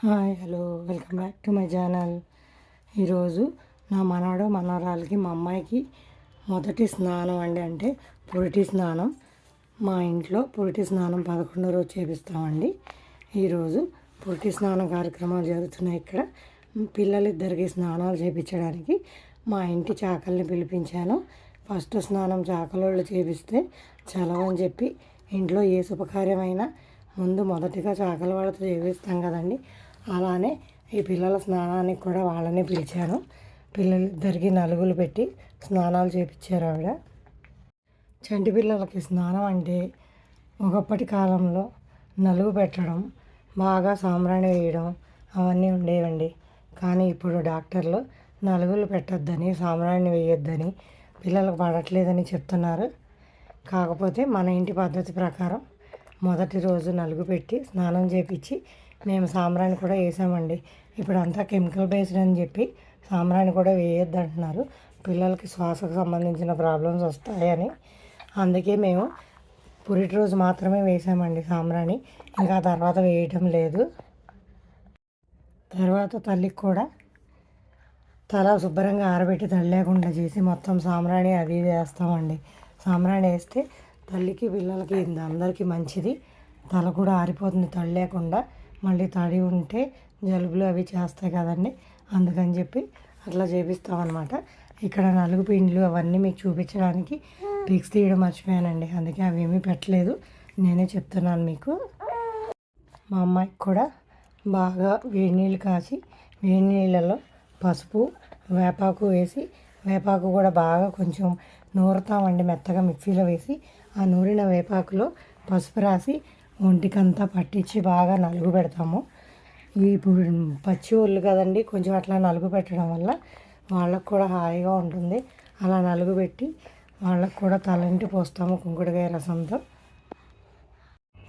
Hi hello welcome back to my channel. ఈరోజు నా మనవరాలకి మా అమ్మాయికి మొదటి స్నానం అంటే పురిటి స్నానం. మా ఇంట్లో పురిటి స్నానం 11వ రోజు చేపిస్తామండి. ఈరోజు పురిటి స్నానం కార్యక్రమాలు జరుగుతున్నాయి. ఇక్కడ పిల్లలిద్దరికి స్నానాలు చేయించడానికి మా ఇంటి చాకల్ని పిలిపించాను. ఫస్ట్ స్నానం చాకలోళ్ళు చేపిస్తే చలవని చెప్పి ఇంట్లో ఏ శుభకార్యమైనా ముందు మొదటిగా చాకల వాళ్ళతో చేపిస్తాం కదండి. అలానే ఈ పిల్లల స్నానానికి కూడా వాళ్ళనే పిలిచాను. పిల్లలిద్దరికి నలుగులు పెట్టి స్నానాలు చేయించారు ఆవిడ. చంటి పిల్లలకి స్నానం అంటే ఒకప్పటి కాలంలో నలుగు పెట్టడం, బాగా సాంబ్రాణి వేయడం అవన్నీ ఉండేవండి. కానీ ఇప్పుడు డాక్టర్లు నలుగులు పెట్టొద్దని, సాంబ్రాణి వేయొద్దని, పిల్లలకు పడట్లేదని చెప్తున్నారు. కాకపోతే మన ఇంటి పద్ధతి ప్రకారం మొదటి రోజు నలుగు పెట్టి స్నానం చేపించి మేము సాంబ్రాణి కూడా వేసామండి. ఇప్పుడు అంతా కెమికల్ బేస్డ్ అని చెప్పి సాంబ్రాణి కూడా వేయొద్దు అంటున్నారు. పిల్లలకి శ్వాసకు సంబంధించిన ప్రాబ్లమ్స్ వస్తాయని. అందుకే మేము పురిటి రోజు మాత్రమే వేసామండి సాంబ్రాణి. ఇంకా తర్వాత వేయటం లేదు. తర్వాత తల్లికి కూడా తల శుభ్రంగా ఆరబెట్టి తడి లేకుండా చేసి మొత్తం సాంబ్రాణి అది వేస్తామండి. సాంబ్రాణి వేస్తే తల్లికి పిల్లలకి అందరికీ మంచిది. తల కూడా ఆరిపోతుంది తడి లేకుండా. మళ్ళీ తడి ఉంటే జలుబులు అవి చేస్తాయి కదండి. అందుకని చెప్పి అట్లా చేపిస్తామన్నమాట. ఇక్కడ నలుగు పిండిలు అవన్నీ మీకు చూపించడానికి పిక్స్ తీయడం మర్చిపోయానండి. అందుకే అవి ఏమీ పెట్టలేదు, నేనే చెప్తున్నాను మీకు. మా అమ్మాయికి కూడా బాగా వేడి నీళ్ళు కాచి వేడి నీళ్ళలో పసుపు వేపాకు వేసి, వేపాకు కూడా బాగా కొంచెం నూరుతామండి మెత్తగా మిక్సీలో వేసి. ఆ నూరిన వేపాకులో పసుపు రాసి ఒంటికంతా పట్టించి బాగా నలుగు పెడతాము. ఇప్పుడు పచ్చి ఒళ్ళు కదండి, కొంచెం అట్లా నలుగు పెట్టడం వల్ల వాళ్ళకు కూడా హాయిగా ఉంటుంది. అలా నలుగు పెట్టి వాళ్ళకు కూడా తలంటి పోస్తాము కుంకుడుకాయ రసంతో.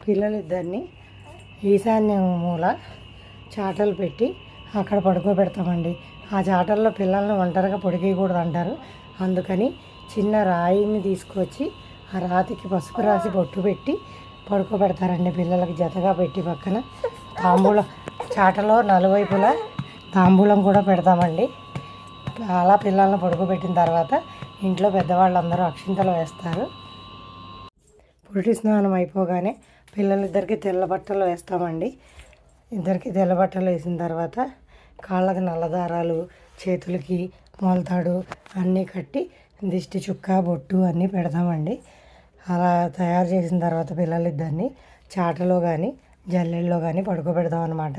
పిల్లలిద్దరిని ఈశాన్య మూల చాటలు పెట్టి అక్కడ పడుకోబెడతామండి. ఆ చాటల్లో పిల్లల్ని ఒంటరిగా పొడికేయకూడదు అంటారు. అందుకని చిన్న రాయిని తీసుకొచ్చి ఆ రాతికి పసుపు రాసి బొట్టు పెట్టి పడుకోబెడతారండి. పిల్లలకి జతగా పెట్టి పక్కన తాంబూలం చాటలో నలువైపులా తాంబూలం కూడా పెడతామండి. అలా పిల్లల్ని పడుకోబెట్టిన తర్వాత ఇంట్లో పెద్దవాళ్ళందరూ అక్షింతలు వేస్తారు. పురిటి స్నానం అయిపోగానే పిల్లలిద్దరికి తెల్ల బట్టలు వేస్తామండి. ఇద్దరికి తెల్ల బట్టలు వేసిన తర్వాత కాళ్ళకి నల్లదారాలు, చేతులకి మొలతాడు అన్నీ కట్టి దిష్టి చుక్క బొట్టు అన్నీ పెడతామండి. అలా తయారు చేసిన తర్వాత పిల్లలిద్దరిని చాటలో కానీ జల్లెల్లో కానీ పడుకోబెడతాం అనమాట.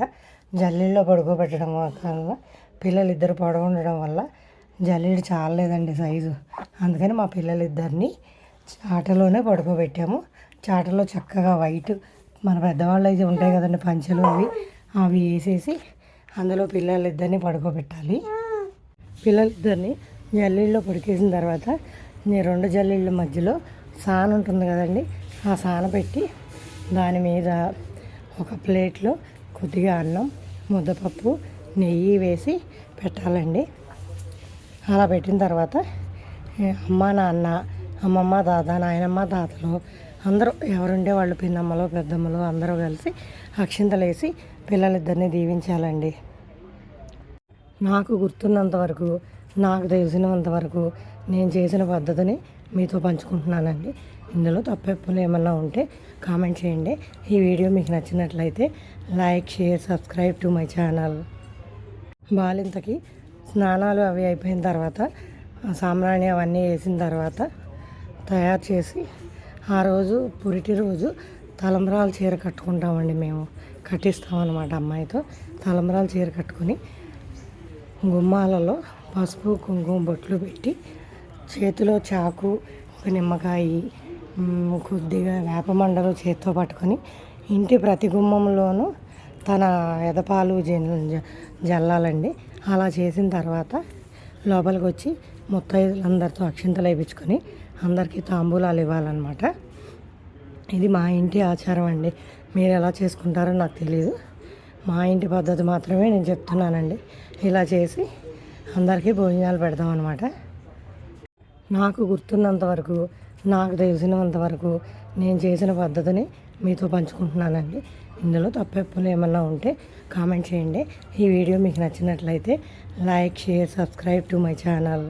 జల్లెల్లో పడుకోబెట్టడం వల్ల పిల్లలిద్దరు పడుకుండడం వల్ల జల్లెడు చాలలేదండి సైజు. అందుకని మా పిల్లలిద్దరిని చాటలోనే పడుకోబెట్టాము. చాటలో చక్కగా వైట్ మన పెద్దవాళ్ళు అయితే ఉంటాయి కదండి పంచెలు, అవి వేసేసి అందులో పిల్లలిద్దరిని పడుకోబెట్టాలి. పిల్లలిద్దరిని జల్లీల్లో పడికేసిన తర్వాత రెండు జల్లీళ్ళ మధ్యలో సాన ఉంటుంది కదండి, ఆ సాన పెట్టి దాని మీద ఒక ప్లేట్లో కొద్దిగా అన్నం, ముద్దపప్పు, నెయ్యి వేసి పెట్టాలండి. అలా పెట్టిన తర్వాత అమ్మ నాన్న, అమ్మమ్మ తాత, నాయనమ్మ తాతలు అందరూ ఎవరుండే వాళ్ళు పిన్నమ్మలు పెద్దమ్మలు అందరూ కలిసి అక్షింతలు వేసి పిల్లలిద్దరిని దీవించాలండి. నాకు గుర్తున్నంత వరకు, నాకు తెలిసినంత వరకు నేను చేసిన పద్ధతిని మీతో పంచుకుంటున్నానండి. ఇందులో తప్పులు ఏమన్నా ఉంటే కామెంట్ చేయండి. ఈ వీడియో మీకు నచ్చినట్లయితే like, share, subscribe to my channel. బాలింతకి స్నానాలు అవి అయిపోయిన తర్వాత సాంబ్రాణి అవన్నీ వేసిన తర్వాత తయారు చేసి ఆ రోజు పురిటి రోజు తలంబ్రాల చీర కట్టుకుంటామండి. మేము కట్టిస్తామన్నమాట అమ్మాయితో. తలంబ్రాల చీర కట్టుకుని గుమ్మాలలో పసుపు కుంకుమ బొట్లు పెట్టి చేతిలో చాకు, ఒక నిమ్మకాయ, కొద్దిగా వేపమండలు చేతితో పట్టుకొని ఇంటి ప్రతి గుమ్మంలోనూ తన ఎదపాలు జల్లాలండి. అలా చేసిన తర్వాత లోపలికి వచ్చి ముత్తైదులందరితో అక్షింతలు వేయించుకొని అందరికీ తాంబూలాలు ఇవ్వాలన్నమాట. ఇది మా ఇంటి ఆచారం అండి. మీరు ఎలా చేసుకుంటారో నాకు తెలియదు. మా ఇంటి పద్ధతి మాత్రమే నేను చెప్తున్నానండి. ఇలా చేసి అందరికీ భోజనాలు పెడతాం అన్నమాట. నాకు గుర్తున్నంత వరకు, నాకు తెలిసినంత వరకు నేను చేసిన పద్ధతిని మీతో పంచుకుంటున్నానండి. ఇందులో తప్పులు ఏమన్నా ఉంటే కామెంట్ చేయండి. ఈ వీడియో మీకు నచ్చినట్లయితే like, share, subscribe to my channel.